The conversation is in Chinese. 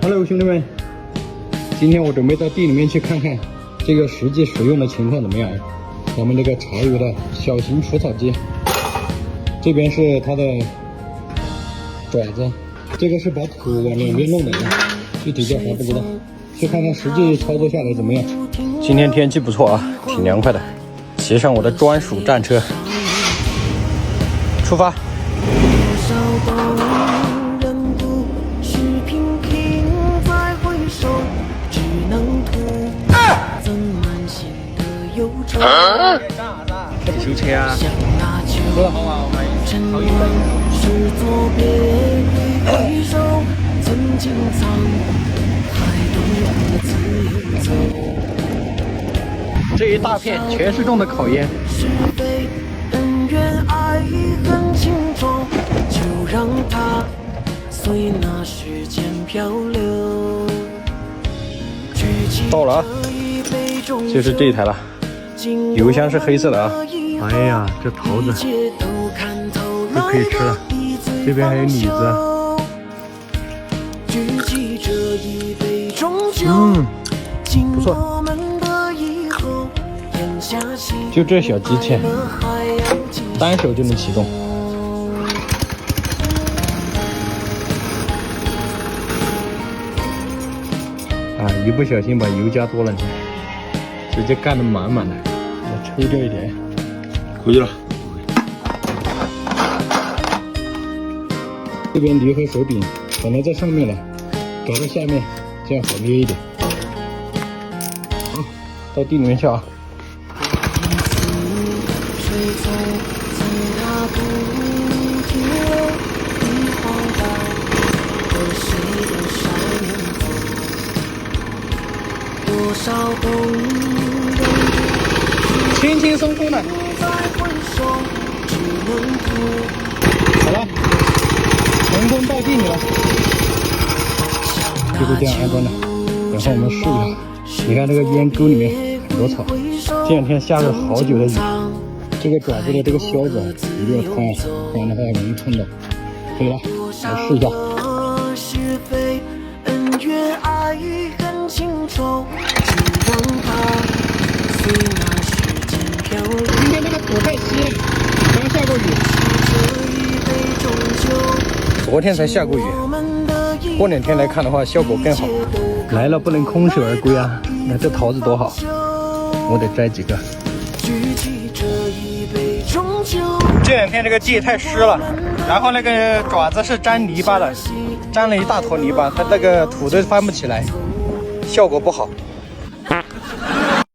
Hello， 兄弟们，今天我准备到地里面去看看这个实际使用的情况怎么样。咱们这个茶余的小型除草机，这边是它的爪子，这个是把土往两边弄的，具体叫啥不知道。去看看实际操作下来怎么样。今天天气不错啊，挺凉快的。骑上我的专属战车，出发。开始修车啊！喝了好啊，我们好一杯。这一大片全是种的烤烟。就让它随那时间漂流。到了啊，就是这一台了。油箱是黑色的啊。哎呀，这桃子就可以吃了。这边还有李子。不错。就这小机器，单手就能启动。啊，一不小心把油加多了，直接干得满满的。我抽掉一点，回去了。这边离合手柄本来在上面了，搞到下面，这样好捏一点。好，到地里面去啊。轻轻松松的。好了，成功到地里了，就是这样安装的。然后我们试一下，你看这个烟沟里面很多草，这两天下了好久的雨，这个爪子的这个销子一定要穿，不然的话容易碰到。可以了，来试一下。今天这个土太稀了，刚下过雨。昨天才下过雨，过两天来看的话效果更好。来了不能空手而归啊！那这桃子多好，我得摘几个。这两天这个地太湿了，然后那个爪子是沾泥巴的，沾了一大坨泥巴，它那个土都翻不起来，效果不好。